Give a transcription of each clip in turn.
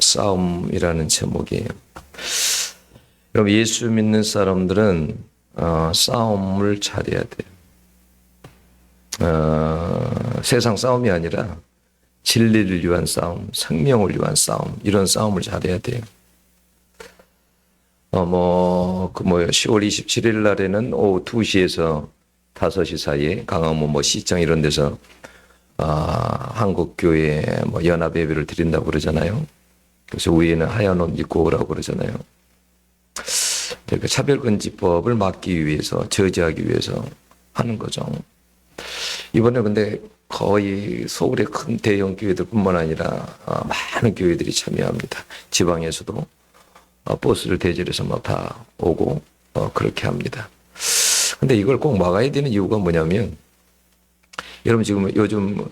싸움이라는 제목이에요. 여러분, 예수 믿는 사람들은 싸움을 잘해야 돼요. 세상 싸움이 아니라 진리를 위한 싸움, 생명을 위한 싸움, 이런 싸움을 잘해야 돼요. 10월 27일 날에는 오후 2시에서 5시 사이에 강화문 시청 이런 데서 한국교회 연합 예배를 드린다고 그러잖아요. 그래서 위에는 하얀 옷 입고 오라고 그러잖아요. 그 차별금지법을 막기 위해서, 저지하기 위해서 하는 거죠. 이번에 근데 거의 서울의 큰 대형 교회들뿐만 아니라 많은 교회들이 참여합니다. 지방에서도 버스를 대절해서 다 오고 그렇게 합니다. 근데 이걸 꼭 막아야 되는 이유가 뭐냐면, 여러분 지금 요즘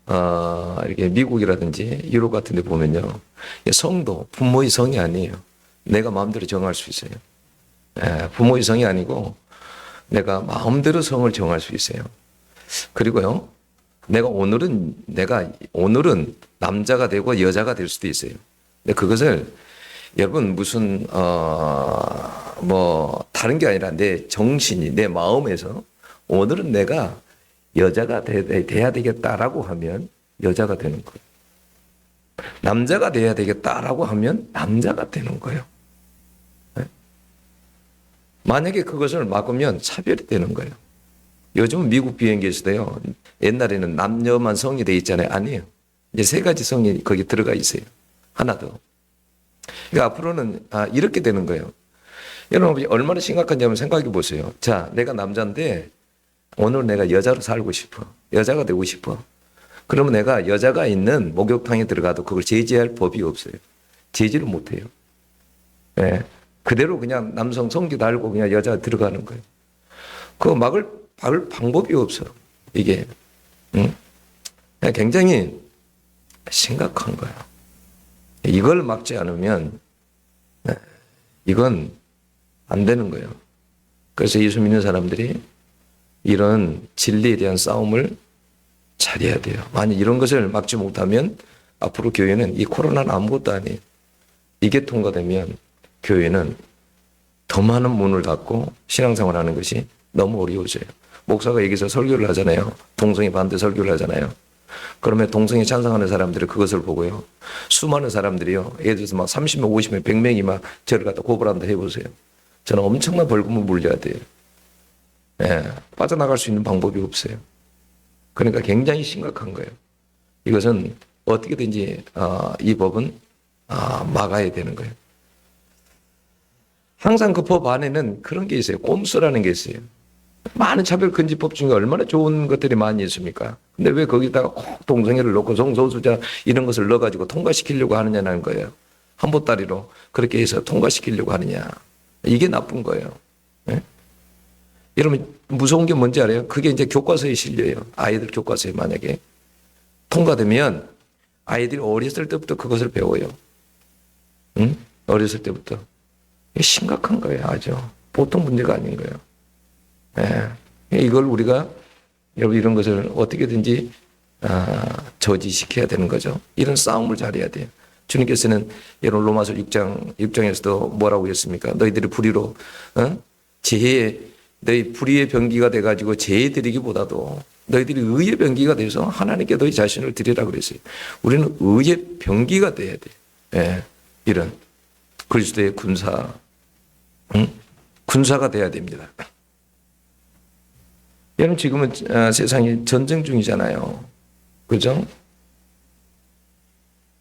이렇게 미국이라든지 유럽 같은 데 보면요, 성도 부모의 성이 아니에요. 내가 마음대로 정할 수 있어요. 부모의 성이 아니고 내가 마음대로 성을 정할 수 있어요. 그리고요, 내가 오늘은 남자가 되고 여자가 될 수도 있어요. 근데 그것을 여러분 무슨 다른 게 아니라 내 정신이, 내 마음에서 오늘은 내가 여자가 돼야 되겠다라고 하면 여자가 되는 거예요. 남자가 돼야 되겠다라고 하면 남자가 되는 거예요. 네? 만약에 그것을 막으면 차별이 되는 거예요. 요즘 미국 비행기에서도요, 옛날에는 남녀만 성이 돼 있잖아요. 아니에요. 이제 3가지 성이 거기 들어가 있어요. 하나 더. 그러니까 앞으로는 이렇게 되는 거예요. 여러분 얼마나 심각한지 한번 생각해 보세요. 자, 내가 남자인데 오늘 내가 여자로 살고 싶어. 여자가 되고 싶어. 그러면 내가 여자가 있는 목욕탕에 들어가도 그걸 제지할 법이 없어요. 제지를 못 해요. 네. 그대로 그냥 남성 성기 달고 그냥 여자 들어가는 거예요. 그거 막을 방법이 없어. 이게 굉장히 심각한 거예요. 이걸 막지 않으면 이건 안 되는 거예요. 그래서 예수 믿는 사람들이 이런 진리에 대한 싸움을 잘해야 돼요. 만약 이런 것을 막지 못하면 앞으로 교회는, 이 코로나는 아무것도 아니에요. 이게 통과되면 교회는 더 많은 문을 닫고 신앙생활 하는 것이 너무 어려워져요. 목사가 여기서 설교를 하잖아요. 동성애 반대 설교를 하잖아요. 그러면 동성애 찬성하는 사람들이 그것을 보고요, 수많은 사람들이요, 예를 들어서 30명, 50명, 100명이 저를 갖다 고발한다 해보세요. 저는 엄청난 벌금을 물려야 돼요. 빠져나갈 수 있는 방법이 없어요. 그러니까 굉장히 심각한 거예요. 이것은 어떻게든지 이 법은 막아야 되는 거예요. 항상 그 법 안에는 그런 게 있어요. 꼼수라는 게 있어요. 많은 차별금지법 중에 얼마나 좋은 것들이 많이 있습니까? 근데 왜 거기다가 꼭 동성애를 넣고 성소수자 이런 것을 넣어가지고 통과시키려고 하느냐는 거예요. 한 보따리로 그렇게 해서 통과시키려고 하느냐. 이게 나쁜 거예요. 네? 여러분 무서운 게 뭔지 알아요? 그게 이제 교과서에 실려요. 아이들 교과서에 만약에 통과되면 아이들이 어렸을 때부터 그것을 배워요. 응? 어렸을 때부터. 이게 심각한 거예요. 아주 보통 문제가 아닌 거예요. 이걸 우리가 여러분 이런 것을 어떻게든지 저지시켜야 되는 거죠. 이런 싸움을 잘해야 돼요. 주님께서는 여러분 로마서 6장에서도 뭐라고 했습니까? 너희들이 불의로 너희 불의의 병기가 돼가지고 재해 드리기보다도 너희들이 의의 병기가 돼서 하나님께 너희 자신을 드리라 그랬어요. 우리는 의의 병기가 돼야 돼. 이런 그리스도의 군사가 돼야 됩니다. 여러분 지금은 세상이 전쟁 중이잖아요. 그죠?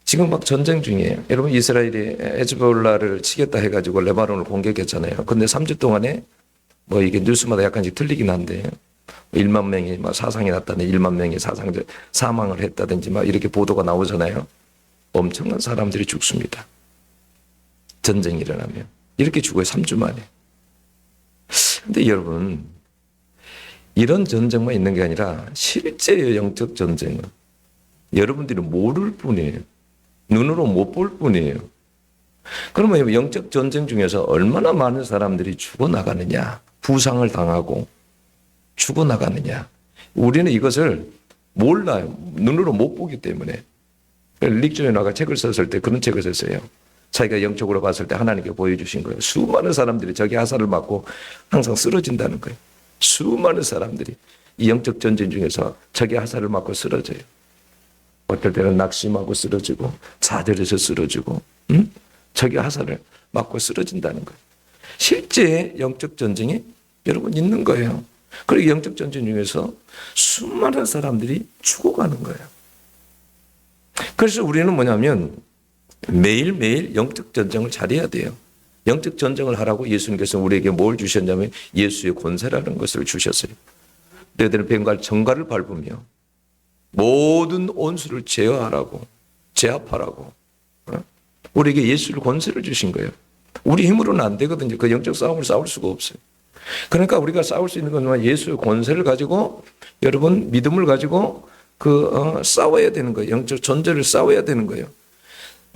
지금 막 전쟁 중이에요. 여러분 이스라엘이 헤즈볼라를 치겠다 해가지고 레바논을 공격했잖아요. 근데 3주 동안에 이게 뉴스마다 약간씩 틀리긴 한데 1만 명이 사상이 났다든지 1만 명이 사망을 했다든지 이렇게 보도가 나오잖아요. 엄청난 사람들이 죽습니다. 전쟁이 일어나면. 이렇게 죽어요. 3주 만에. 근데 여러분 이런 전쟁만 있는 게 아니라 실제 영적 전쟁은 여러분들이 모를 뿐이에요. 눈으로 못 볼 뿐이에요. 그러면 영적 전쟁 중에서 얼마나 많은 사람들이 죽어나가느냐, 부상을 당하고 죽어나가느냐. 우리는 이것을 몰라요. 눈으로 못 보기 때문에. 릭 조연화가 책을 썼을 때 그런 책을 썼어요. 자기가 영적으로 봤을 때 하나님께 보여주신 거예요. 수많은 사람들이 저기 화살을 맞고 항상 쓰러진다는 거예요. 수많은 사람들이 이 영적 전쟁 중에서 저기 화살을 맞고 쓰러져요. 어떨 때는 낙심하고 쓰러지고 좌절해서 쓰러지고 저기 화살을 맞고 쓰러진다는 거예요. 실제 영적 전쟁이 여러분 있는 거예요. 그리고 영적 전쟁 중에서 수많은 사람들이 죽어가는 거예요. 그래서 우리는 뭐냐면 매일매일 영적 전쟁을 잘해야 돼요. 영적 전쟁을 하라고 예수님께서 우리에게 뭘 주셨냐면 예수의 권세라는 것을 주셨어요. 너희들은 뱀과 정갈을 밟으며 모든 온수를 제어하라고, 제압하라고. 우리에게 예수의 권세를 주신 거예요. 우리 힘으로는 안 되거든요. 그 영적 싸움을 싸울 수가 없어요. 그러니까 우리가 싸울 수 있는 건 예수의 권세를 가지고 여러분 믿음을 가지고 싸워야 되는 거예요. 영적 전쟁을 싸워야 되는 거예요.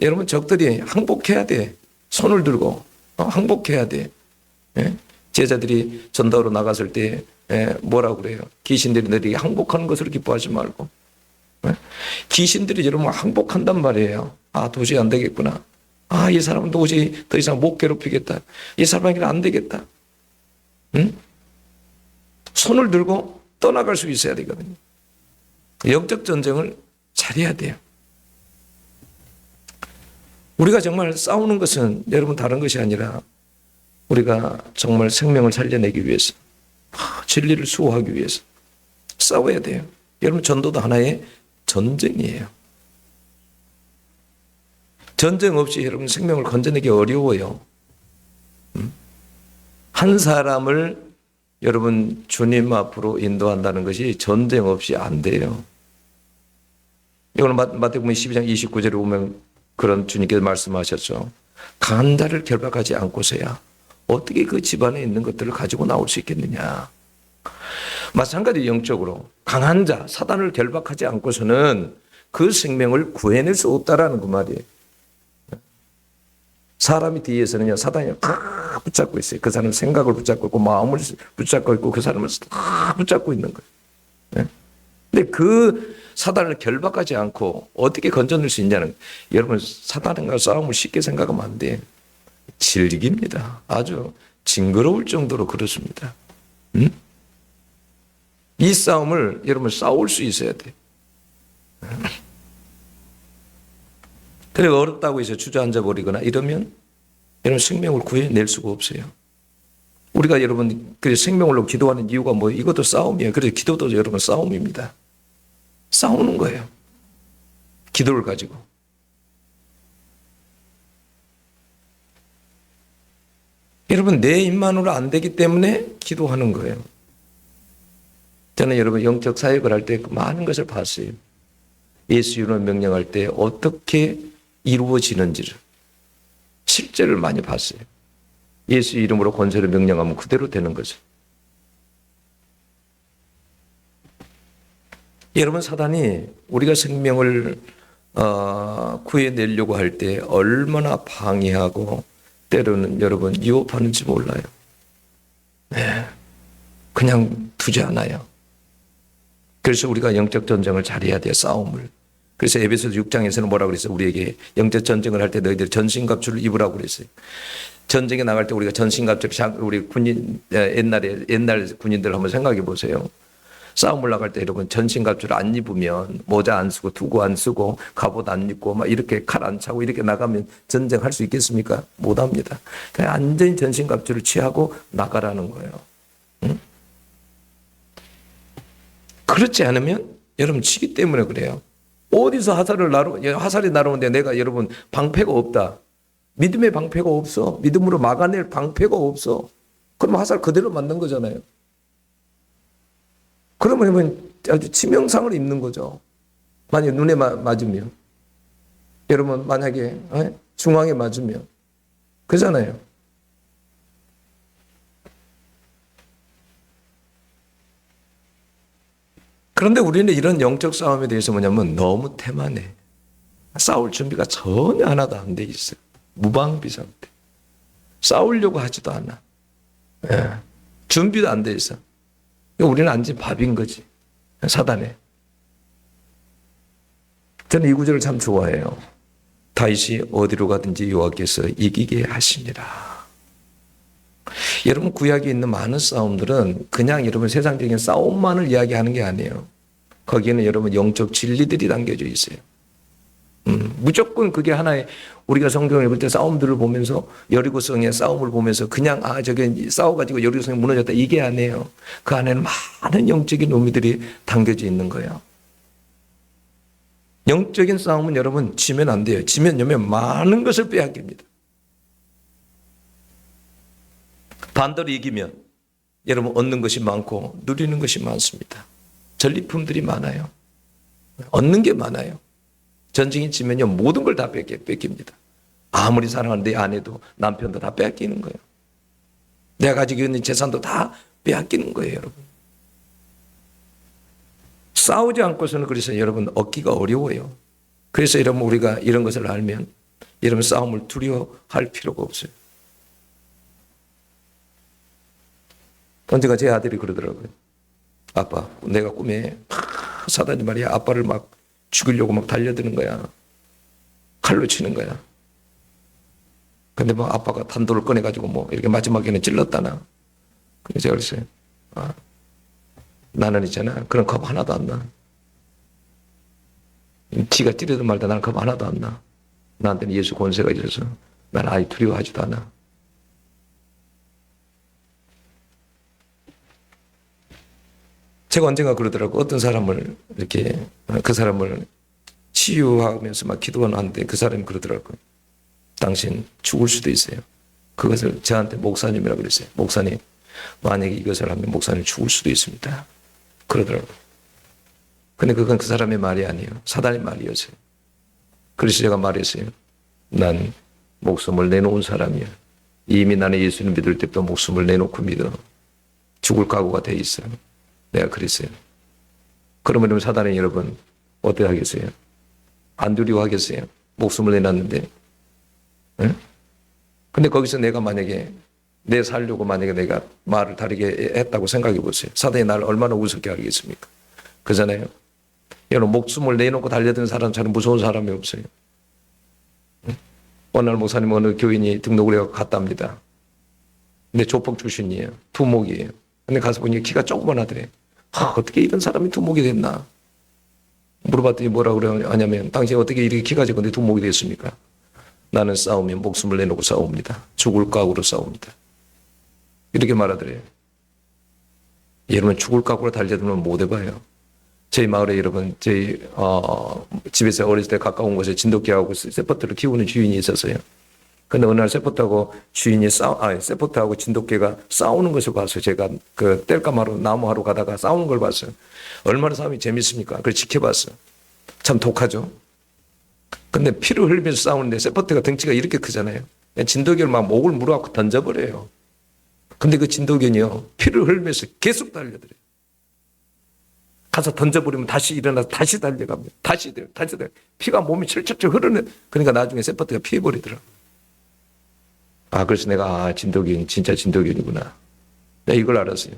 여러분 적들이 항복해야 돼. 손을 들고 항복해야 돼. 예? 제자들이 전도로 나갔을 때 뭐라고 그래요? 귀신들이 너희에게 항복하는 것을 기뻐하지 말고. 예? 귀신들이 여러분 항복한단 말이에요. 아 도저히 안 되겠구나. 아 이 사람은 도저히 더 이상 못 괴롭히겠다. 이 사람에게는 안 되겠다. 응? 손을 들고 떠나갈 수 있어야 되거든요. 영적 전쟁을 잘해야 돼요. 우리가 정말 싸우는 것은 여러분 다른 것이 아니라 우리가 정말 생명을 살려내기 위해서 진리를 수호하기 위해서 싸워야 돼요. 여러분 전도도 하나의 전쟁이에요. 전쟁 없이 여러분 생명을 건져내기 어려워요. 한 사람을 여러분 주님 앞으로 인도한다는 것이 전쟁 없이 안 돼요. 이거는 마태복음 12장 29절에 보면 그런 주님께서 말씀하셨죠. 강한 자를 결박하지 않고서야 어떻게 그 집안에 있는 것들을 가지고 나올 수 있겠느냐. 마찬가지 영적으로 강한 자, 사단을 결박하지 않고서는 그 생명을 구해낼 수 없다라는 그 말이에요. 사람이 뒤에서는요, 사단이 다 붙잡고 있어요. 그 사람은 생각을 붙잡고 있고, 마음을 붙잡고 있고, 그 사람은 다 붙잡고 있는 거예요. 근데 그 사단을 결박하지 않고 어떻게 건져낼 수 있냐는, 여러분, 사단과 싸움을 쉽게 생각하면 안 돼. 질깁니다. 아주 징그러울 정도로 그렇습니다. 이 싸움을 여러분 싸울 수 있어야 돼. 그래 어렵다고 해서 주저앉아 버리거나 이러면 여러분 생명을 구해낼 수가 없어요. 우리가 여러분 그 생명으로 기도하는 이유가 뭐예요? 이것도 싸움이에요. 그래서 기도도 여러분 싸움입니다. 싸우는 거예요. 기도를 가지고. 여러분 내 입만으로 안 되기 때문에 기도하는 거예요. 저는 여러분 영적 사역을 할 때 많은 것을 봤어요. 예수 이름으로 명령할 때 어떻게 이루어지는지를 실제를 많이 봤어요. 예수 이름으로 권세를 명령하면 그대로 되는 거죠. 여러분 사단이 우리가 생명을 구해내려고 할 때 얼마나 방해하고 때로는 여러분 유혹하는지 몰라요. 네, 그냥 두지 않아요. 그래서 우리가 영적 전쟁을 잘해야 돼요. 싸움을. 그래서 에베소서 6장에서는 뭐라고 그랬어요? 우리에게 영적 전쟁을 할 때 너희들 전신갑주를 입으라고 그랬어요. 전쟁에 나갈 때 우리가 전신갑주를 우리 군인 옛날 군인들 한번 생각해 보세요. 싸움을 나갈 때 여러분 전신갑주를 안 입으면 모자 안 쓰고 투구 안 쓰고 갑옷 안 입고 막 이렇게 칼 안 차고 이렇게 나가면 전쟁할 수 있겠습니까? 못 합니다. 그냥 완전히 전신갑주를 취하고 나가라는 거예요. 응? 그렇지 않으면 여러분 치기 때문에 그래요. 어디서 화살이 날아오는데 내가 여러분 방패가 없다. 믿음의 방패가 없어. 믿음으로 막아낼 방패가 없어. 그럼 화살 그대로 맞는 거잖아요. 그러면 아주 치명상을 입는 거죠. 만약에 눈에 맞으면. 여러분 만약에 중앙에 맞으면. 그잖아요. 그런데 우리는 이런 영적 싸움에 대해서 뭐냐면 너무 태만해. 싸울 준비가 전혀 하나도 안 돼 있어요. 무방비 상태. 싸우려고 하지도 않아. 예. 준비도 안 돼 있어. 우리는 완전 밥인 거지. 사단에. 저는 이 구절을 참 좋아해요. 다윗이 어디로 가든지 여호와께서 이기게 하시니라. 여러분, 구약에 있는 많은 싸움들은 그냥 여러분 세상적인 싸움만을 이야기하는 게 아니에요. 거기에는 여러분 영적 진리들이 담겨져 있어요. 무조건 그게 하나의, 우리가 성경을 읽을 때 싸움들을 보면서 여리고성의 싸움을 보면서 그냥 저게 싸워가지고 여리고성이 무너졌다 이게 아니에요. 그 안에는 많은 영적인 의미들이 담겨져 있는 거예요. 영적인 싸움은 여러분 지면 안 돼요. 지면 많은 것을 빼앗깁니다. 반대로 이기면 여러분 얻는 것이 많고 누리는 것이 많습니다. 전리품들이 많아요. 얻는 게 많아요. 전쟁이 지면요 모든 걸 다 뺏깁니다. 아무리 사랑하는 내 아내도 남편도 다 빼앗기는 거예요. 내가 가지고 있는 재산도 다 빼앗기는 거예요, 여러분. 싸우지 않고서는 그래서 여러분 얻기가 어려워요. 그래서 여러분 우리가 이런 것을 알면 여러분 싸움을 두려워할 필요가 없어요. 언젠가 제 아들이 그러더라고요. 아빠, 내가 꿈에 사단이 말이야 아빠를 막 죽이려고 막 달려드는 거야. 칼로 치는 거야. 근데 뭐 아빠가 단도를 꺼내가지고 뭐 이렇게 마지막에는 찔렀다나. 근데 제가 그랬어요. 나는 있잖아. 그런 겁 하나도 안 나. 지가 찌르든 말든 나는 겁 하나도 안 나. 나한테는 예수 권세가 있어서 나는 아예 두려워하지도 않아. 제가 언젠가 그러더라고. 어떤 사람을 이렇게 그 사람을 치유하면서 막 기도하는데 그 사람이 그러더라고요. 당신 죽을 수도 있어요. 그것을 저한테 목사님이라고 그랬어요. 목사님, 만약에 이것을 하면 목사님 죽을 수도 있습니다. 그러더라고요. 근데 그건 그 사람의 말이 아니에요. 사단의 말이었어요. 그래서 제가 말했어요. 난 목숨을 내놓은 사람이야. 이미 나는 예수님 믿을 때부터 목숨을 내놓고 믿어. 죽을 각오가 돼 있어. 내가 그랬어요. 그러면 사단이 여러분 어떻게 하겠어요? 안 두려워하겠어요? 목숨을 내놨는데. 응? 근데 거기서 내가 만약에 내 살려고 만약에 내가 말을 다르게 했다고 생각해 보세요. 사단이 나를 얼마나 우습게 하겠습니까? 그잖아요. 여러분 목숨을 내놓고 달려드는 사람처럼 무서운 사람이 없어요. 응? 어느 날 목사님 어느 교인이 등록을 해서 갔답니다. 근데 조폭 출신이에요. 두목이에요. 근데 가서 보니 키가 조그만하더래. 어떻게 이런 사람이 두목이 됐나? 물어봤더니 뭐라고 하냐면 당신이 어떻게 이렇게 키가 작은데 두목이 됐습니까? 나는 싸우면 목숨을 내놓고 싸웁니다. 죽을 각오로 싸웁니다. 이렇게 말하더래요. 여러분 죽을 각오로 달려들면 못 해봐요. 저희 마을에 여러분 저희 집에서 어렸을 때 가까운 곳에 진돗개하고 세포트를 키우는 주인이 있었어요. 근데 어느 날 세포트하고 주인이 세포트하고 진돗개가 싸우는 것을 봤어요. 제가 그 땔감하러 나무하러 가다가 싸우는 걸 봤어요. 얼마나 싸움이 재밌습니까? 그걸 지켜봤어요. 참 독하죠. 근데 피를 흘리면서 싸우는데 세포트가 덩치가 이렇게 크잖아요. 진돗개를 막 목을 물어갖고 던져버려요. 근데 그 진돗개는요 피를 흘리면서 계속 달려들어요. 가서 던져버리면 다시 일어나서 다시 달려갑니다. 다시 달려. 피가 몸이 철철철 흐르는. 그러니까 나중에 세포트가 피해버리더라고요. 그래서 내가 진돗개는 진짜 진돗개이구나. 내가 이걸 알았어요.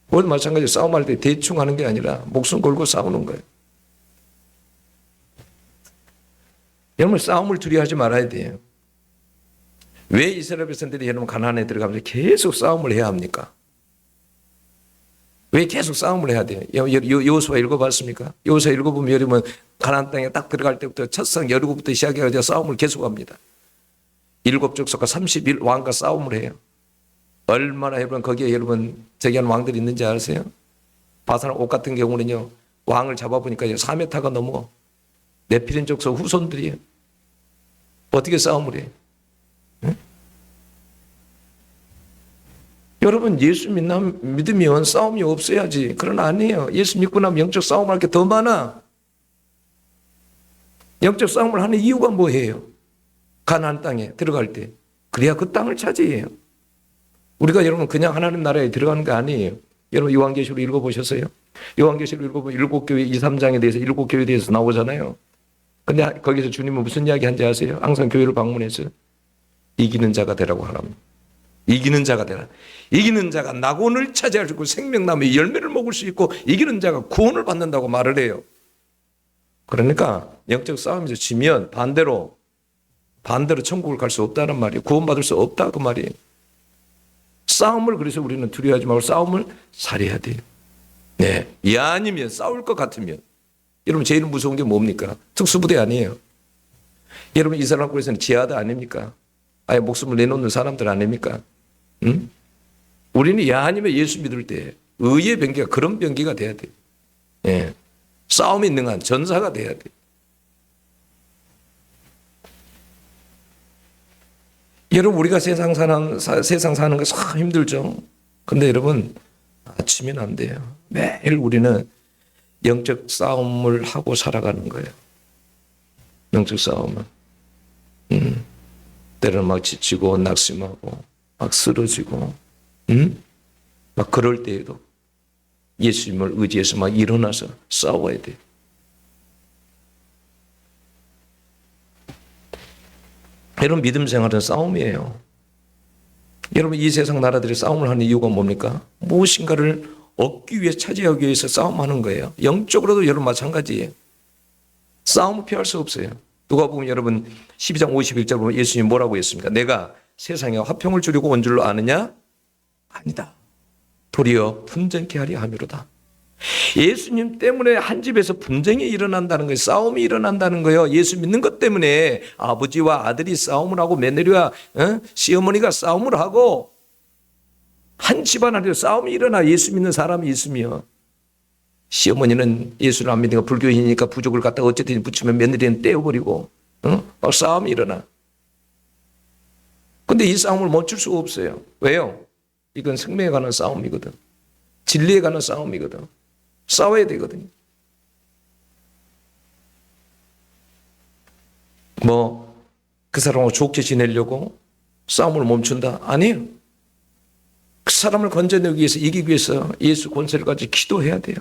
모두 마찬가지로 싸움할 때 대충 하는 게 아니라 목숨 걸고 싸우는 거예요. 여러분 싸움을 두려워하지 말아야 돼요. 왜 이스라엘 백성들이 여러분 가나안에 들어가면서 계속 싸움을 해야 합니까? 왜 계속 싸움을 해야 돼요? 여호수아 읽어봤습니까? 여호수아 읽어보면 여러분 가나안 땅에 딱 들어갈 때부터 첫성 여리고부터 시작해가지고 싸움을 계속합니다. 7족속과 31 왕과 싸움을 해요. 얼마나 여러분 거기에 여러분 저기 한 왕들이 있는지 아세요? 바산 옥 같은 경우는요 왕을 잡아보니까 4m가 넘어. 네피림 족속 후손들이에요. 어떻게 싸움을 해요? 응? 여러분 예수 믿으면 싸움이 없어야지. 그러나 아니에요. 예수 믿고 나면 영적 싸움할 게 더 많아. 영적 싸움을 하는 이유가 뭐예요? 가나안 땅에 들어갈 때 그래야 그 땅을 차지해요. 우리가 여러분 그냥 하나님 나라에 들어가는 게 아니에요. 여러분 요한계시록 읽어보셨어요? 요한계시록 읽어보면 7교회 2, 3장에 대해서 7교회에 대해서 나오잖아요. 근데 거기서 주님은 무슨 이야기 한지 아세요? 항상 교회를 방문해서 이기는 자가 되라고 하랍니다. 이기는 자가 되라. 이기는 자가 낙원을 차지하고 생명나무의 열매를 먹을 수 있고 이기는 자가 구원을 받는다고 말을 해요. 그러니까 영적 싸움에서 지면 반대로 천국을 갈 수 없다는 말이에요. 구원받을 수 없다 그 말이에요. 싸움을 그래서 우리는 두려워하지 말고 싸움을 잘해야 돼요. 네, 이 아니면 싸울 것 같으면 여러분 제일 무서운 게 뭡니까? 특수부대 아니에요. 여러분 이스라엘에서는 지하드 아닙니까? 아예 목숨을 내놓는 사람들 아닙니까? 응? 우리는 야 아니면 예수 믿을 때 의의 병기가 그런 병기가 돼야 돼요. 예. 싸움이 능한 전사가 돼야 돼요. 여러분 우리가 세상 사는 거 참 힘들죠. 근데 여러분 아치면 안 돼요. 매일 우리는 영적 싸움을 하고 살아가는 거예요. 영적 싸움을. 때로는 막 지치고 낙심하고 막 쓰러지고 막 그럴 때에도 예수님을 의지해서 막 일어나서 싸워야 돼요. 여러분 믿음 생활은 싸움이에요. 여러분 이 세상 나라들이 싸움을 하는 이유가 뭡니까? 무엇인가를 얻기 위해 차지하기 위해서 싸움하는 거예요. 영적으로도 여러분 마찬가지예요. 싸움을 피할 수 없어요. 누가 보면 여러분 12장 51절 보면 예수님 뭐라고 했습니까? 내가 세상에 화평을 주려고 온 줄로 아느냐? 아니다. 도리어 분쟁케 하려 함이로다. 예수님 때문에 한 집에서 분쟁이 일어난다는 거예요. 싸움이 일어난다는 거예요. 예수 믿는 것 때문에 아버지와 아들이 싸움을 하고 며느리와 시어머니가 싸움을 하고 한 집안 안에서 싸움이 일어나. 예수 믿는 사람이 있으면 시어머니는 예수를 안 믿으니까 불교인이니까 부족을 갖다 어쨌든 붙이면 며느리는 떼어버리고 싸움이 일어나. 근데 이 싸움을 멈출 수가 없어요. 왜요? 이건 생명에 관한 싸움이거든. 진리에 관한 싸움이거든. 싸워야 되거든요. 그 사람하고 좋게 지내려고 싸움을 멈춘다? 아니에요. 그 사람을 건져내기 위해서, 이기기 위해서 예수 권세를 가지고 기도해야 돼요.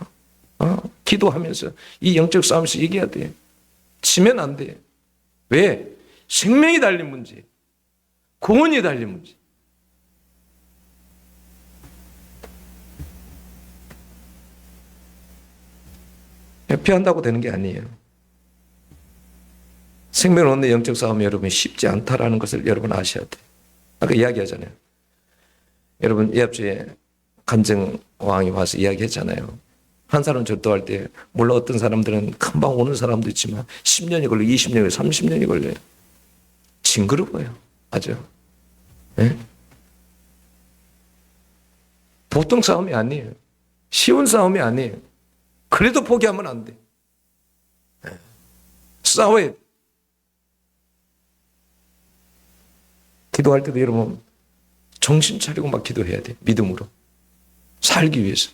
기도하면서 이 영적 싸움에서 이겨야 돼요. 지면 안 돼요. 왜? 생명이 달린 문제, 구원이 달린 문제. 피한다고 되는 게 아니에요. 생명을 얻는 영적 싸움이 여러분 쉽지 않다라는 것을 여러분 아셔야 돼요. 아까 이야기하잖아요. 여러분 예합주에 간증왕이 와서 이야기했잖아요. 한 사람 전도할 때 물론 어떤 사람들은 금방 오는 사람도 있지만 10년이 걸려, 20년이 걸려, 30년이 걸려요. 징그러워요. 맞아요. 네? 보통 싸움이 아니에요. 쉬운 싸움이 아니에요. 그래도 포기하면 안 돼. 싸워야 돼. 기도할 때도 여러분 정신 차리고 막 기도해야 돼. 믿음으로. 살기 위해서.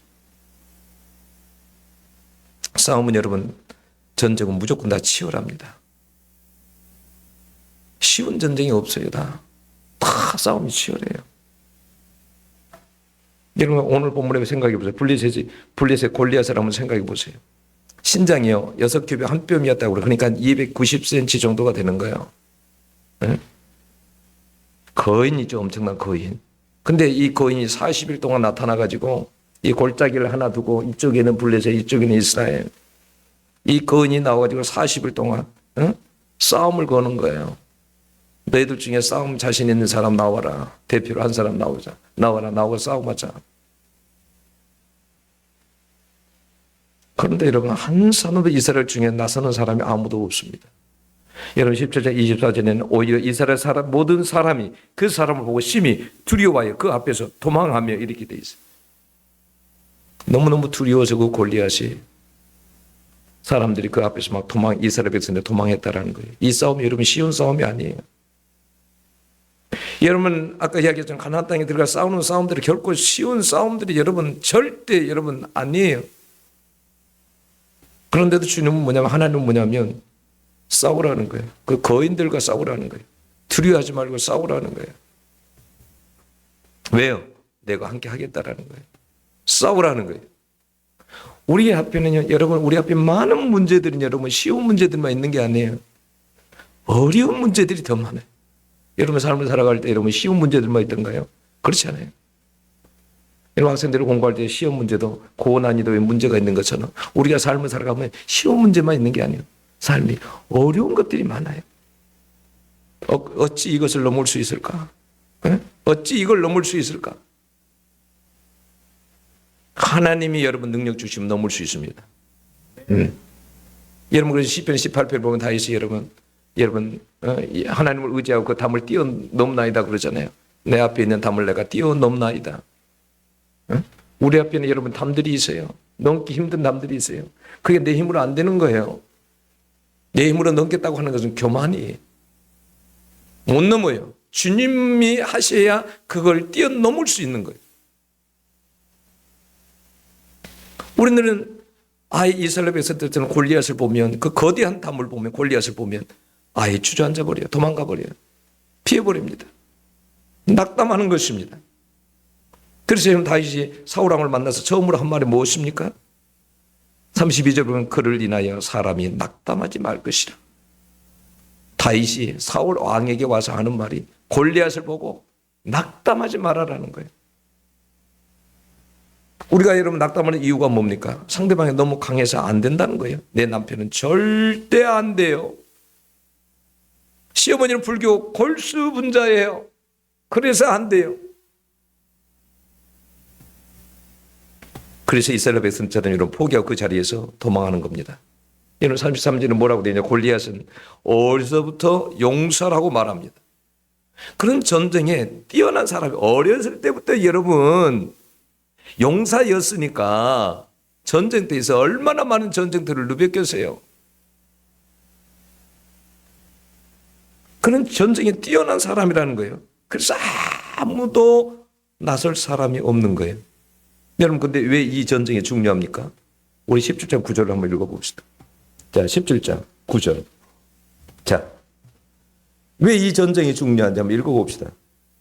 싸움은 여러분 전쟁은 무조건 다 치열합니다. 쉬운 전쟁이 없어요. 다 싸움이 치열해요. 여러분 오늘 본문에 생각해 보세요. 블레셋 골리앗을 한번 생각해 보세요. 신장이요 6겹이 한 뼘이었다고 그래요. 그러니까 290cm 정도가 되는 거예요. 네? 거인이죠. 엄청난 거인. 근데 이 거인이 40일 동안 나타나가지고 이 골짜기를 하나 두고 이쪽에는 블레셋, 이쪽에는 이스라엘. 이 거인이 나와가지고 40일 동안 싸움을 거는 거예요. 너희들 중에 싸움 자신 있는 사람 나와라. 대표로 한 사람 나오자. 나와라 싸움하자. 그런데 여러분 한 사람도 이스라엘 중에 나서는 사람이 아무도 없습니다. 여러분 17장 24절에는 오히려 이스라엘 사람 모든 사람이 그 사람을 보고 심히 두려워하여 그 앞에서 도망하며 이렇게 돼 있어요. 너무너무 두려워서 그 골리앗이 사람들이 그 앞에서 막 이스라엘 백성들 도망했다라는 거예요. 이 싸움이 여러분 쉬운 싸움이 아니에요. 여러분 아까 이야기했던 가나안 땅에 들어가 싸우는 싸움들이 결코 쉬운 싸움들이 여러분 절대 여러분 아니에요. 그런데도 주님은 뭐냐면 하나님은 뭐냐면 싸우라는 거예요. 그 거인들과 싸우라는 거예요. 두려워하지 말고 싸우라는 거예요. 왜요? 내가 함께 하겠다라는 거예요. 싸우라는 거예요. 우리 앞에는요, 여러분, 우리 앞에 많은 문제들은 여러분 쉬운 문제들만 있는 게 아니에요. 어려운 문제들이 더 많아요. 여러분 삶을 살아갈 때 여러분 쉬운 문제들만 있던가요? 그렇지 않아요. 여러분 학생들이 공부할 때 시험 문제도 고난이도에 문제가 있는 것처럼 우리가 삶을 살아가면 쉬운 문제만 있는 게 아니에요. 삶이 어려운 것들이 많아요. 어찌 이것을 넘을 수 있을까? 어찌 이걸 넘을 수 있을까? 하나님이 여러분 능력 주시면 넘을 수 있습니다. 여러분 그래서 시편 18편 보면 다윗이 여러분 하나님을 의지하고 그 담을 뛰어넘나이다 그러잖아요. 내 앞에 있는 담을 내가 뛰어넘나이다. 우리 앞에는 여러분 담들이 있어요. 넘기 힘든 담들이 있어요. 그게 내 힘으로 안 되는 거예요. 내 힘으로 넘겠다고 하는 것은 교만이 못 넘어요. 주님이 하셔야 그걸 뛰어넘을 수 있는 거예요. 우리는 이스라엘에서 때는 골리앗을 보면 그 거대한 담을 보면 골리앗을 보면 아예 주저앉아 버려요. 도망가 버려요. 피해 버립니다. 낙담하는 것입니다. 그래서 여러분 다윗이 사울왕을 만나서 처음으로 한 말이 무엇입니까? 32절 보면 그를 인하여 사람이 낙담하지 말 것이라. 다윗이 사울 왕에게 와서 하는 말이 골리앗을 보고 낙담하지 말아라는 거예요. 우리가 여러분 낙담하는 이유가 뭡니까? 상대방이 너무 강해서 안 된다는 거예요. 내 남편은 절대 안 돼요. 시어머니는 불교 골수분자예요. 그래서 안 돼요. 그래서 이스라엘 백성들은 여러분 포기하고 그 자리에서 도망하는 겁니다. 여러분 33절은 뭐라고 되냐? 골리앗은 어려서부터 용사라고 말합니다. 그런 전쟁에 뛰어난 사람이 어렸을 때부터 여러분 용사였으니까 전쟁터에서 얼마나 많은 전쟁터를 누볐겠어요. 그런 전쟁에 뛰어난 사람이라는 거예요. 그래서 아무도 나설 사람이 없는 거예요. 여러분 근데 왜 이 전쟁이 중요합니까? 우리 17장 9절을 한번 읽어봅시다. 자, 17장 9절. 자, 왜 이 전쟁이 중요한지 한번 읽어봅시다.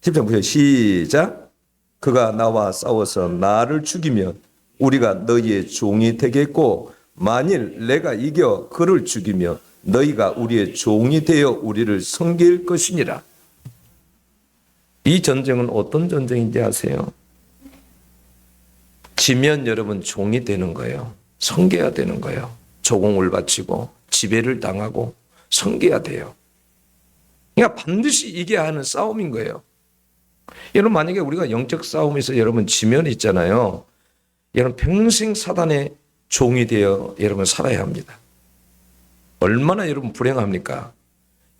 10장 9절 시작. 그가 나와 싸워서 나를 죽이면 우리가 너희의 종이 되겠고 만일 내가 이겨 그를 죽이면 너희가 우리의 종이 되어 우리를 섬길 것이니라. 이 전쟁은 어떤 전쟁인지 아세요? 지면 여러분 종이 되는 거예요. 섬겨야 되는 거예요. 조공을 바치고 지배를 당하고 섬겨야 돼요. 그러니까 반드시 이겨야 하는 싸움인 거예요. 여러분 만약에 우리가 영적 싸움에서 여러분 지면 있잖아요. 여러분 평생 사단의 종이 되어 여러분 살아야 합니다. 얼마나 여러분 불행합니까?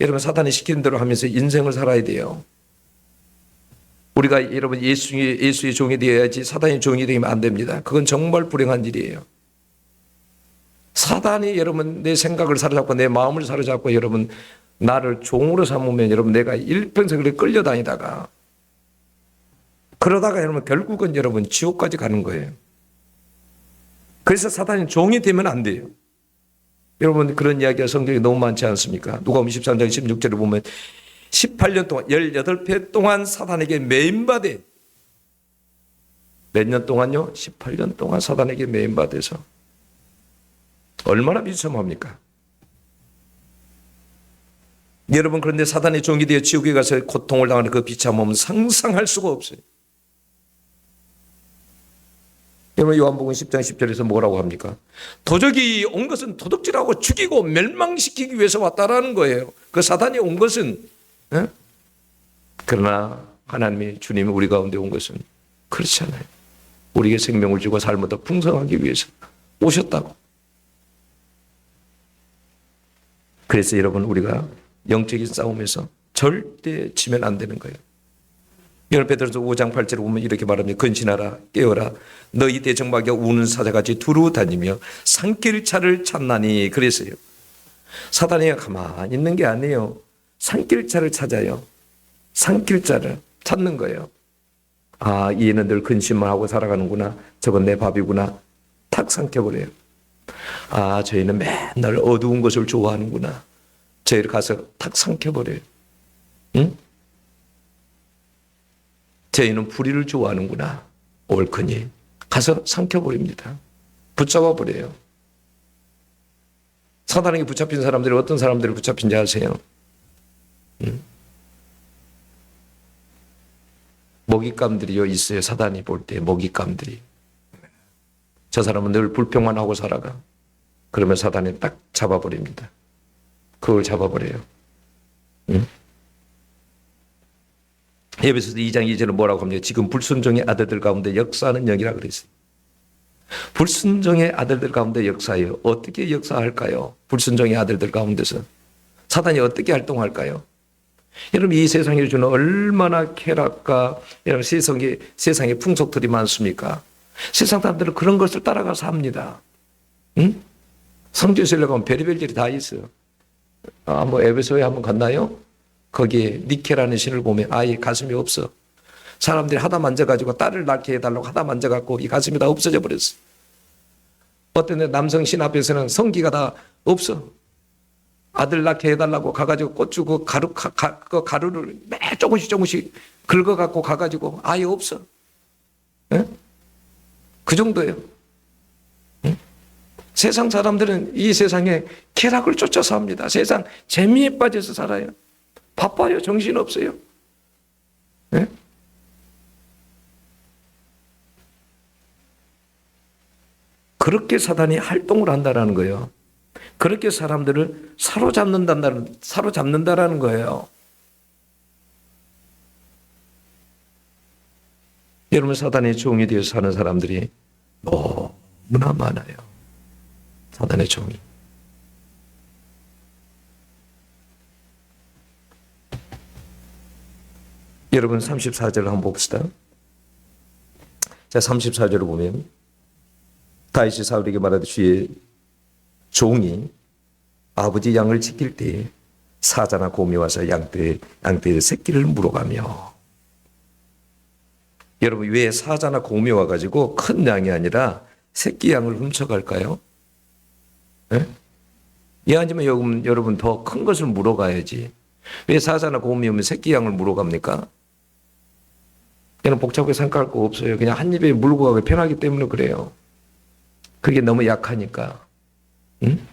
여러분 사단이 시키는 대로 하면서 인생을 살아야 돼요. 우리가 여러분 예수의 종이 되어야지 사단의 종이 되면 안 됩니다. 그건 정말 불행한 일이에요. 사단이 여러분 내 생각을 사로잡고 내 마음을 사로잡고 여러분 나를 종으로 삼으면 여러분 내가 일평생을 끌려다니다가 그러다가 여러분 결국은 여러분 지옥까지 가는 거예요. 그래서 사단이 종이 되면 안 돼요. 여러분 그런 이야기가 성경에 너무 많지 않습니까? 누가복음 13장 16절에 보면 18년 동안 18회 동안 사단에게 매인받아 몇 년 동안요? 18년 동안 사단에게 매인받아서 얼마나 비참합니까? 여러분 그런데 사단의 종이 되어 지옥에 가서 고통을 당하는 그 비참함은 상상할 수가 없어요. 여러분 요한복음 10장 10절에서 뭐라고 합니까? 도적이 온 것은 도둑질하고 죽이고 멸망시키기 위해서 왔다라는 거예요. 그 사단이 온 것은 그러나 하나님이 주님이 우리 가운데 온 것은 그렇지 않아요. 우리에게 생명을 주고 삶을 더 풍성하기 위해서 오셨다고. 그래서 여러분 우리가 영적인 싸움에서 절대 지면 안 되는 거예요. 여러분 베드로서 5장 8절에 보면 이렇게 말합니다. 근신하라 깨어라 너희 대적마귀가 우는 사자같이 두루 다니며 산길 차를 찾나니 그랬어요. 사단이 가만히 있는 게 아니에요. 산길 차를 찾아요. 산길 차를 찾는 거예요. 아 얘는 늘 근심만 하고 살아가는구나. 저건 내 밥이구나. 탁 삼켜버려요. 아 저희는 맨날 어두운 것을 좋아하는구나. 저희를 가서 탁 삼켜버려요. 응? 저희는 불의를 좋아하는구나. 옳거니 가서 삼켜버립니다. 붙잡아버려요. 사단에게 붙잡힌 사람들이 어떤 사람들을 붙잡힌지 아세요? 응? 먹잇감들이요 있어요. 사단이 볼 때 먹잇감들이. 저 사람은 늘 불평만 하고 살아가. 그러면 사단이 딱 잡아버립니다. 그걸 잡아버려요. 응? 에베소서 2장 2절은 뭐라고 합니까? 지금 불순종의 아들들 가운데 역사하는 영이라 그랬어요. 불순종의 아들들 가운데 역사해요. 어떻게 역사할까요? 불순종의 아들들 가운데서 사단이 어떻게 활동할까요? 여러분, 이 세상에 주는 얼마나 쾌락과 여러분 세상에 풍속들이 많습니까? 세상 사람들은 그런 것을 따라가서 합니다. 응? 성지에서 가면 별의별 일이 다 있어요. 뭐 에베소에 한번 갔나요? 거기에 니케라는 신을 보면 아예 가슴이 없어. 사람들이 하다 만져가지고 딸을 낳게 해달라고 하다 만져갖고 이 가슴이 다 없어져 버렸어. 어떤 남성 신 앞에서는 성기가 다 없어. 아들 낳게 해달라고 가가지고 꽃 주고 그 가루를 매 조금씩 긁어갖고 가가지고 아예 없어. 에? 그 정도예요. 응? 세상 사람들은 이 세상에 쾌락을 쫓아서 합니다. 세상 재미에 빠져서 살아요. 바빠요. 정신없어요. 네? 그렇게 사단이 활동을 한다라는 거예요. 그렇게 사람들을 사로잡는다라는 거예요. 여러분, 사단의 종이 되어서 사는 사람들이 너무나 많아요. 사단의 종이. 여러분 34절을 한번 봅시다. 자, 34절을 보면 다윗이 사울에게 말하되 주의 종이 아버지 양을 지킬 때 사자나 곰이 와서 양떼의 새끼를 물어가며. 여러분, 왜 사자나 곰이 와가지고 큰 양이 아니라 새끼 양을 훔쳐갈까요? 예? 아니면 여러분 더 큰 것을 물어가야지. 왜 사자나 곰이 오면 새끼 양을 물어갑니까? 얘는 복잡하게 생각할 거 없어요. 그냥 한 입에 물고 가기 편하기 때문에 그래요. 그게 너무 약하니까. 응?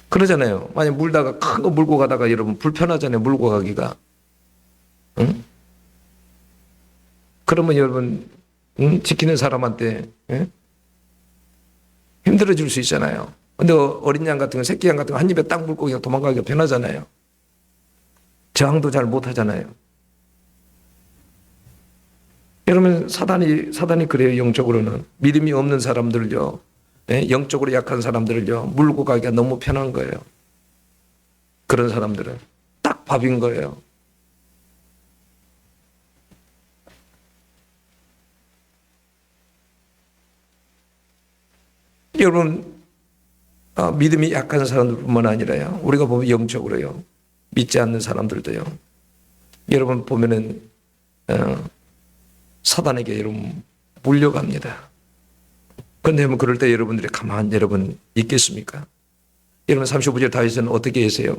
그러잖아요. 만약 물다가 큰 거 물고 가다가 여러분 불편하잖아요. 물고 가기가. 응? 그러면 여러분 지키는 사람한테 힘들어질 수 있잖아요. 근데 어린 양 같은 거, 새끼 양 같은 거 한 입에 딱 물고 그냥 도망가기가 편하잖아요. 저항도 잘 못하잖아요. 여러분, 사단이 그래요. 영적으로는 믿음이 없는 사람들요, 영적으로 약한 사람들을요 물고 가기가 너무 편한 거예요. 그런 사람들은 딱 밥인 거예요. 여러분, 믿음이 약한 사람들뿐만 아니라요, 우리가 보면 영적으로요 믿지 않는 사람들도요, 여러분 보면은 사단에게 여러분 물려갑니다. 그런데 그럴 때 여러분들이 가만히 여러분 있겠습니까? 여러분 35절 다윗은 어떻게 했어요?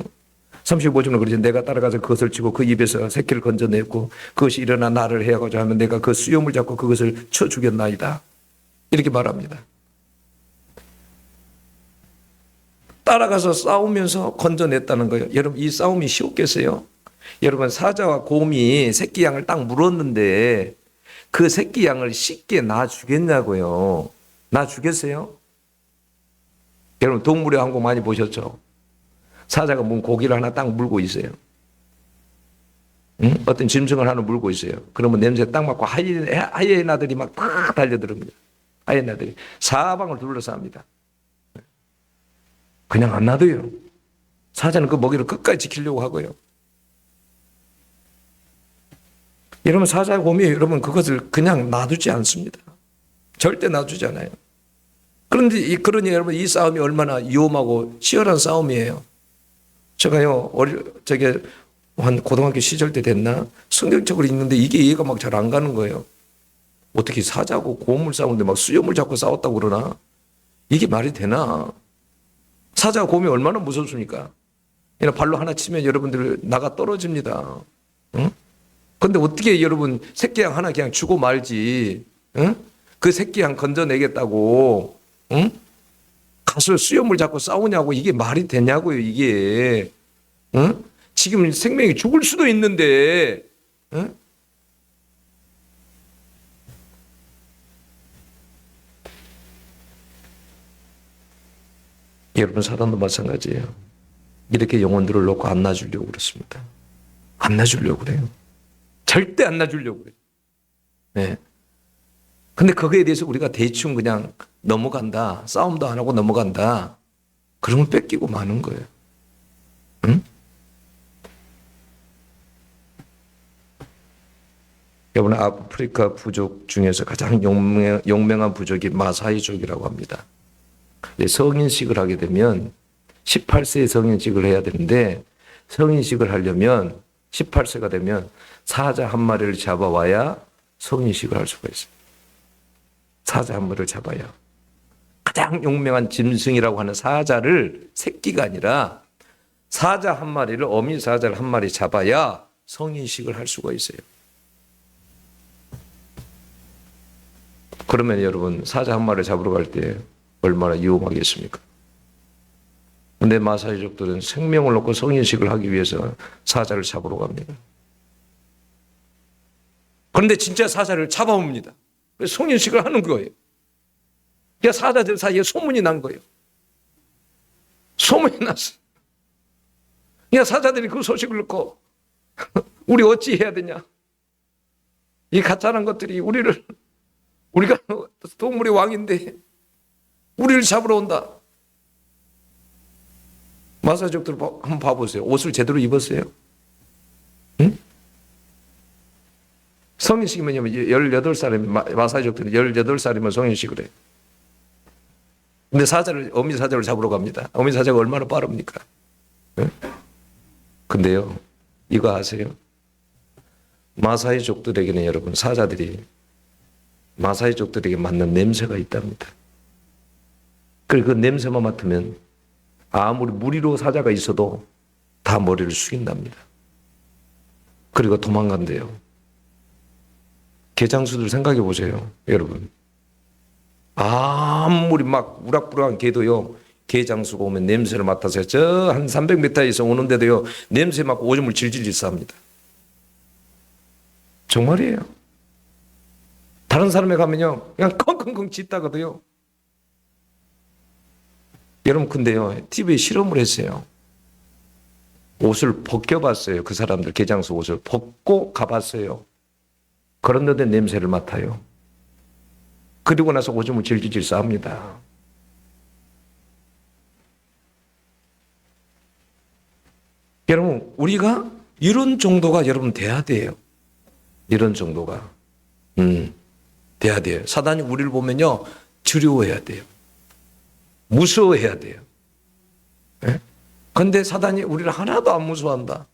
35절은 그러죠. 내가 따라가서 그것을 치고 그 입에서 새끼를 건져내고 그것이 일어나 나를 해하고자 하면 내가 그 수염을 잡고 그것을 쳐 죽였나이다. 이렇게 말합니다. 따라가서 싸우면서 건져냈다는 거예요. 여러분, 이 싸움이 쉬웠겠어요? 여러분, 사자와 곰이 새끼 양을 딱 물었는데 그 새끼 양을 쉽게 놔 주겠냐고요. 놔 주겠어요? 여러분, 동물의 왕국 많이 보셨죠? 사자가 문 고기를 하나 딱 물고 있어요. 응? 어떤 짐승을 하나 물고 있어요. 그러면 냄새 딱 맡고 하이에나들이 막 딱 달려들습니다. 하이에나들이 사방을 둘러싸 합니다. 그냥 안 놔둬요. 사자는 그 먹이를 끝까지 지키려고 하고요. 여러분, 사자 곰이 여러분 그것을 그냥 놔두지 않습니다. 절대 놔두지 않아요. 그런데 그러니 여러분, 이 싸움이 얼마나 위험하고 치열한 싸움이에요. 제가요 한 고등학교 시절 때 됐나 성경책을 읽는데 이게 이해가 막 잘 안 가는 거예요. 어떻게 사자고 곰을 싸우는데 막 수염을 잡고 싸웠다고 그러나? 이게 말이 되나? 사자와 곰이 얼마나 무섭습니까? 발로 하나 치면 여러분들 나가 떨어집니다. 응? 근데 어떻게 여러분 새끼양 하나 그냥 주고 말지, 응? 그 새끼양 건져내겠다고, 응? 가서 수염을 잡고 싸우냐고. 이게 말이 되냐고요, 이게. 응? 지금 생명이 죽을 수도 있는데, 응? 여러분, 사단도 마찬가지예요. 이렇게 영혼들을 놓고 안 놔주려고 그렇습니다. 안 놔주려고 그래요. 절대 안 놔주려고 그래요. 네. 근데 거기에 대해서 우리가 대충 그냥 넘어간다. 싸움도 안 하고 넘어간다. 그러면 뺏기고 마는 거예요. 응? 여러분, 아프리카 부족 중에서 가장 용맹한 부족이 마사이족이라고 합니다. 성인식을 하게 되면 18세에 성인식을 해야 되는데, 성인식을 하려면 18세가 되면 사자 한 마리를 잡아와야 성인식을 할 수가 있어요. 사자 한 마리를 잡아야. 가장 용맹한 짐승이라고 하는 사자를, 새끼가 아니라 사자 한 마리를, 어미 사자를 한 마리 잡아야 성인식을 할 수가 있어요. 그러면 여러분, 사자 한 마리를 잡으러 갈 때 얼마나 위험하겠습니까? 근데 마사이족들은 생명을 놓고 성인식을 하기 위해서 사자를 잡으러 갑니다. 그런데 진짜 사자를 잡아옵니다. 그래서 성인식을 하는 거예요. 그러니까 사자들 사이에 소문이 난 거예요. 소문이 났어요. 그러니까 사자들이 그 소식을 듣고 우리 어찌 해야 되냐? 이 가짜란 것들이 우리가 동물의 왕인데 우리를 잡으러 온다. 마사이족들 한번 봐보세요. 옷을 제대로 입었어요? 응? 성인식이면 18살이면, 마사이족들은 18살이면 성인식을 해요. 근데 어미 사자를 잡으러 갑니다. 어미 사자가 얼마나 빠릅니까? 응? 근데요, 이거 아세요? 마사이족들에게는 여러분, 사자들이 마사이족들에게 맞는 냄새가 있답니다. 그리고 그 냄새만 맡으면 아무리 무리로 사자가 있어도 다 머리를 숙인답니다. 그리고 도망간대요. 개장수들 생각해 보세요, 여러분. 아무리 막 우락부락한 개도요, 개장수가 오면 냄새를 맡아서 저 한 300m에서 오는데도요, 냄새 맡고 오줌을 질질 싸합니다. 정말이에요. 다른 사람에 가면요, 그냥 컹컹컹 짖다가도요. 여러분, 근데요, TV에 실험을 했어요. 옷을 벗겨봤어요. 그 사람들 개장수 옷을 벗고 가봤어요. 그런데 냄새를 맡아요. 그리고 나서 오줌을 질질 싸합니다. 여러분, 우리가 이런 정도가 여러분 돼야 돼요. 이런 정도가 돼야 돼요. 사단이 우리를 보면요, 두려워해야 돼요. 무서워해야 돼요. 그런데 네? 사단이 우리를 하나도 안 무서워한다.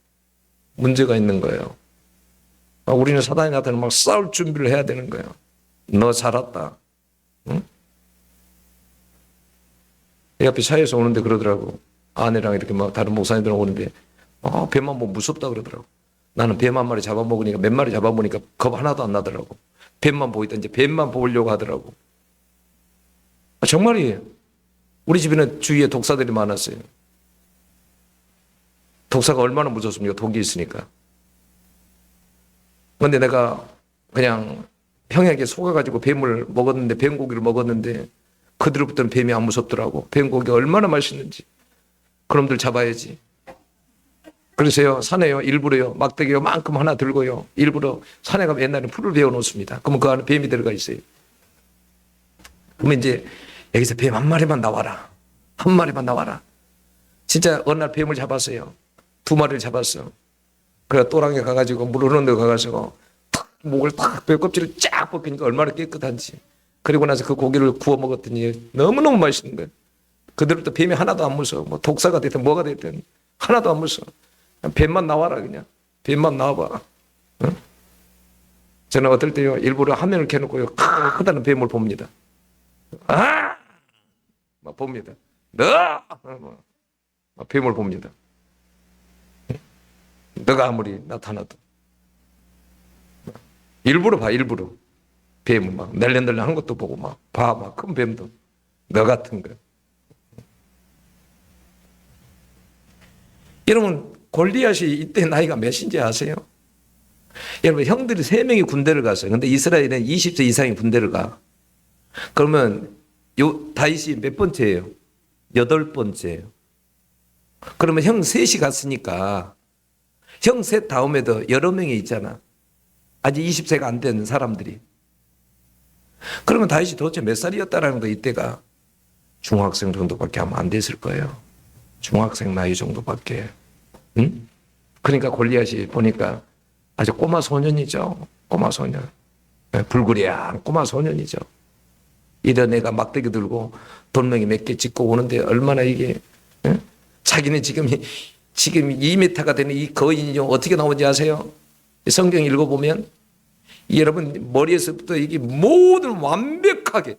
문제가 있는 거예요. 우리는 사단이 나타나면 막 싸울 준비를 해야 되는 거예요. 너 살았다. 응? 옆에 차에서 오는데 그러더라고. 아내랑 이렇게 막 다른 목사님들 오는데 뱀만 보면 무섭다 그러더라고. 나는 뱀 한 마리 잡아먹으니까, 몇 마리 잡아먹으니까 겁 하나도 안 나더라고. 뱀만 보이다 이제 뱀만 보려고 하더라고. 정말이에요. 우리 집에는 주위에 독사들이 많았어요. 독사가 얼마나 무섭습니까? 독이 있으니까. 그런데 내가 그냥 형에게 속아가지고 뱀을 먹었는데, 뱀고기를 먹었는데 그들부터는 뱀이 안 무섭더라고. 뱀고기가 얼마나 맛있는지. 그놈들 잡아야지. 그래서요, 산에요, 일부러요, 막대기요 만큼 하나 들고요, 일부러 산에 가면 옛날에 풀을 베어 놓습니다. 그러면 그 안에 뱀이 들어가 있어요. 그러면 이제 여기서 뱀 한 마리만 나와라. 한 마리만 나와라. 진짜 어느 날 뱀을 잡았어요. 2마리를 잡았어. 그래 또랑에 가가지고 물 흐르는 데 가가지고 탁 목을 탁 배 껍질을 쫙 벗기니까 얼마나 깨끗한지. 그리고 나서 그 고기를 구워 먹었더니 너무너무 맛있는 거예요. 그들부터 뱀이 하나도 안 무서워. 뭐 독사가 됐든 뭐가 됐든 하나도 안 무서워. 그냥 뱀만 나와라. 그냥 뱀만 나와봐. 응? 저는 어떨 때요, 일부러 화면을 켜놓고요, 크다는 뱀을 봅니다. 막 봅니다. 막 뱀을 봅니다. 너가 아무리 나타나도 일부러 봐. 일부러 뱀을 막 낼렌낼렌 하는 것도 보고 막 봐. 막 큰 뱀도 너 같은 거. 여러분, 골리앗이 이때 나이가 몇인지 아세요? 여러분, 형들이 3명이 군대를 갔어요. 근데 이스라엘은 20세 이상이 군대를 가. 그러면 요 다윗이 몇 번째예요? 8번째예요. 그러면 형 셋이 갔으니까 형 셋 다음에도 여러 명이 있잖아. 아직 20세가 안 된 사람들이. 그러면 다윗이 도대체 몇 살이었다라는 거 이때가 중학생 정도밖에 아마 안 됐을 거예요. 중학생 나이 정도밖에. 응? 그러니까 골리앗이 보니까 아주 꼬마 소년이죠. 꼬마 소년. 불구리한 꼬마 소년이죠. 이런 애가 막대기 들고 돌멩이 몇 개 짚고 오는데 얼마나 이게 자기는 지금 2m가 되는 이 거인이 어떻게 나오는지 아세요? 성경 읽어보면 여러분 머리에서부터 이게 모든 완벽하게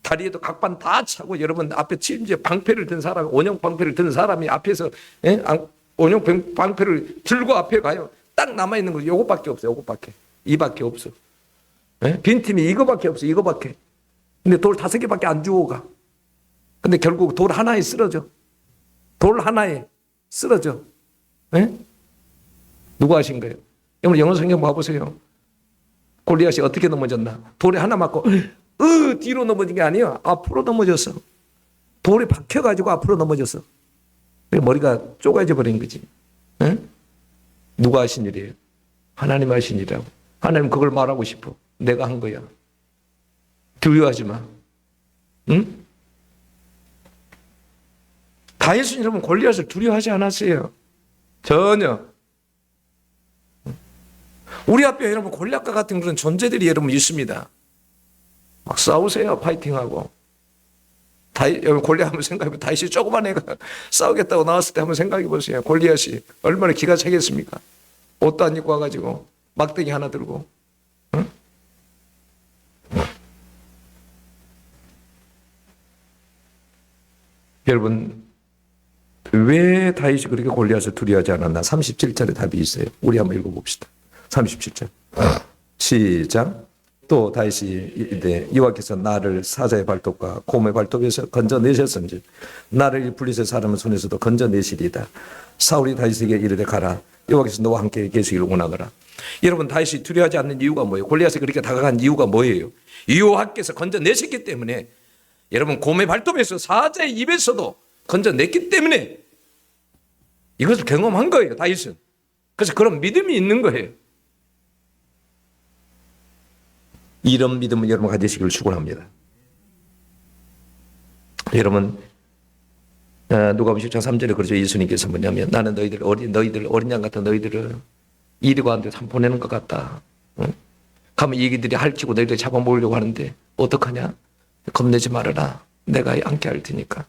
다리에도 각반 다 차고 여러분 앞에 심지어 방패를 든 사람, 원형 방패를 든 사람이 앞에서 원형 방패를 들고 앞에 가요. 딱 남아있는 거 요거밖에 없어요. 요거밖에. 이밖에 없어. 빈틈이 이거밖에 없어. 이거밖에. 근데 돌 5개밖에 안 주워 가. 근데 결국 돌 하나에 쓰러져. 돌 하나에 쓰러져. 누가 하신 거예요? 여러분 영어 성경 봐보세요. 골리앗이 어떻게 넘어졌나? 돌에 하나 맞고 뒤로 넘어진 게 아니에요. 앞으로 넘어졌어. 돌에 박혀가지고 앞으로 넘어졌어. 머리가 쪼가져 버린 거지. 누가 하신 일이에요? 하나님 하신 일이라고. 하나님 그걸 말하고 싶어. 내가 한 거야. 두려워하지 마. 응? 다윗은 여러분 골리앗을 두려워하지 않았어요. 전혀. 우리 앞에 여러분 골리앗과 같은 그런 존재들이 여러분 있습니다. 막 싸우세요. 파이팅하고. 여러분 골리앗 한번 생각해보면 다윗이 조그만 애가 싸우겠다고 나왔을 때 한번 생각해 보세요. 골리앗이 얼마나 기가 차겠습니까? 옷도 안 입고 와가지고 막대기 하나 들고. 응? 여러분 왜 다윗이 그렇게 골리앗을 두려워하지 않았나? 37절에 답이 있어요. 우리 한번 읽어봅시다. 37절 시작. 또 다윗이 여호와께서 나를 사자의 발톱과 곰의 발톱에서 건져내셨은지 나를 불리세 사람의 손에서도 건져내시리이다. 사울이 다윗에게 이르되 가라. 여호와께서 너와 함께 계시기를 원하노라. 여러분 다윗이 두려워하지 않는 이유가 뭐예요? 골리앗이 그렇게 다가간 이유가 뭐예요? 여호와께서 건져내셨기 때문에. 여러분 곰의 발톱에서 사자의 입에서도 건져냈기 때문에 이것을 경험한 거예요. 다윗은. 그래서 그런 믿음이 있는 거예요. 이런 믿음을 여러분 가지시기를 축원합니다. 여러분 누가복음 10장 3절에 그러죠. 예수님께서 뭐냐면 나는 너희들 어린 양 같은 너희들을 이리고 한 데 한 보내는 것 같다. 응? 가면 이기들이 핥히고 너희들 잡아먹으려고 하는데 어떡하냐? 겁내지 말아라. 내가 함께 할 테니까.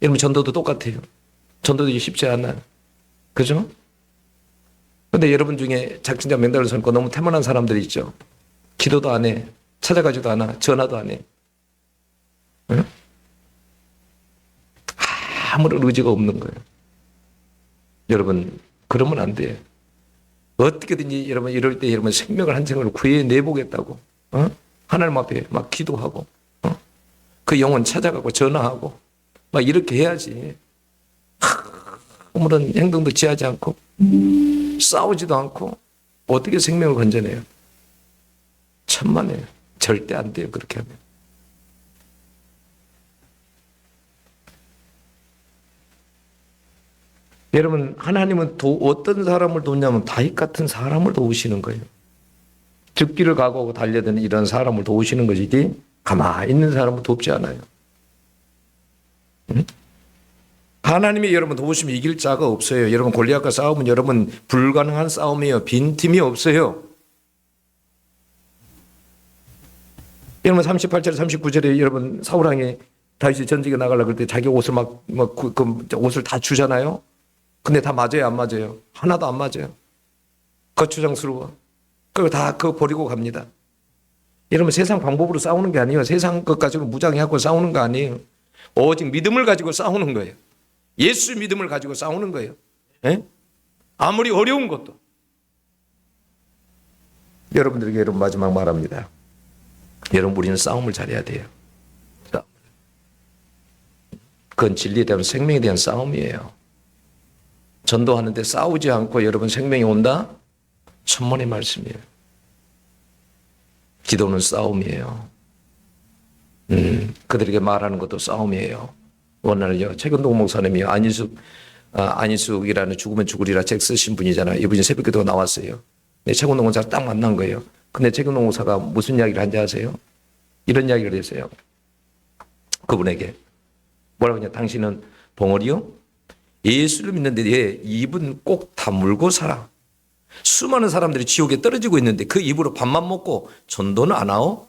여러분 전도도 똑같아요. 전도도 쉽지 않아요. 그죠? 근데 여러분 중에 작진자 명단을 서고 너무 태만한 사람들이 있죠. 기도도 안 해. 찾아가지도 않아. 전화도 안 해. 응? 아무런 의지가 없는 거예요. 여러분 그러면 안 돼요. 어떻게든지 여러분 이럴 때 여러분 생명을 한 생을 구해내보겠다고 하나님 앞에 막 기도하고 그 영혼 찾아가고 전화하고 막 이렇게 해야지. 아무런 행동도 취하지 않고 싸우지도 않고 어떻게 생명을 건져내요? 천만에요. 절대 안 돼요. 그렇게 하면. 여러분 하나님은 어떤 사람을 돕냐면 다윗 같은 사람을 도우시는 거예요. 죽기를 각오하고 달려드는 이런 사람을 도우시는 것이지 가만히 있는 사람은 돕지 않아요. 응? 하나님이 여러분 도우시면 이길 자가 없어요. 여러분 골리앗과 싸우면 여러분 불가능한 싸움이에요. 빈틈이 없어요. 여러분 38절 39절에 여러분 사울왕이 다윗이 전쟁에 나가려고 할 때 자기 옷을 옷을 다 주잖아요. 근데 다 맞아요, 안 맞아요? 하나도 안 맞아요. 거추장스러워. 그걸 다 그거 버리고 갑니다. 여러분 세상 방법으로 싸우는 게 아니에요. 세상 것 가지고 무장해갖고 싸우는 거 아니에요. 오직 믿음을 가지고 싸우는 거예요. 예수 믿음을 가지고 싸우는 거예요. 에? 아무리 어려운 것도. 여러분들에게 여러분 마지막 말합니다. 여러분 우리는 싸움을 잘해야 돼요. 그건 진리에 대한 생명에 대한 싸움이에요. 전도하는데 싸우지 않고 여러분 생명이 온다? 천만의 말씀이에요. 기도는 싸움이에요. 그들에게 말하는 것도 싸움이에요. 오늘요 최근동 목사님이 안희숙이라는 죽으면 죽으리라 책 쓰신 분이잖아요. 이분이 새벽기도가 나왔어요. 네, 최근동 목사 딱 만난 거예요. 근데 최근동 목사가 무슨 이야기를 한지 아세요? 이런 이야기를 했어요. 그분에게 뭐라고 하냐? 당신은 벙어리요? 예수를 믿는데 입은 꼭 다물고 살아. 수많은 사람들이 지옥에 떨어지고 있는데 그 입으로 밥만 먹고 전도는 안 하오?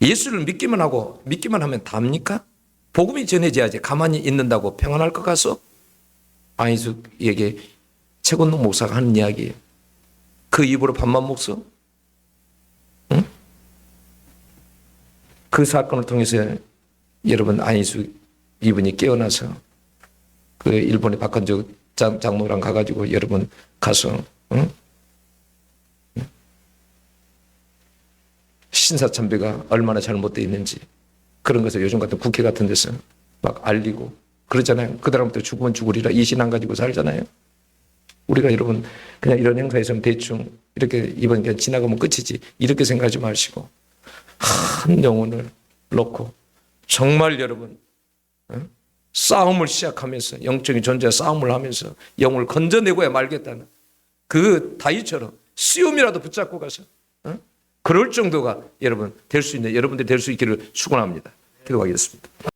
예수를 믿기만 하고 믿기만 하면 답니까? 복음이 전해져야지 가만히 있는다고 평안할 것 같소? 안희숙에게 최건동 목사가 하는 이야기예요. 그 입으로 밥만 먹소? 응? 그 사건을 통해서 여러분 안희숙 이분이 깨어나서 그 일본의 박헌주 장로랑 가가지고 여러분 가서 응? 신사참배가 얼마나 잘못되어 있는지 그런 것을 요즘 같은 국회 같은 데서 막 알리고 그러잖아요. 그 다음부터 죽으면 죽으리라 이 신앙 가지고 살잖아요. 우리가 여러분 그냥 이런 행사에서는 대충 이렇게 이번 그냥 지나가면 끝이지 이렇게 생각하지 마시고 한 영혼을 놓고 정말 여러분 싸움을 시작하면서 영적인 존재와 싸움을 하면서 영혼을 건져내고야 말겠다는 그 다윗처럼 수염이라도 붙잡고 가서 그럴 정도가 여러분 될 수 있는 여러분들이 될 수 있기를 축원합니다. 기도하겠습니다.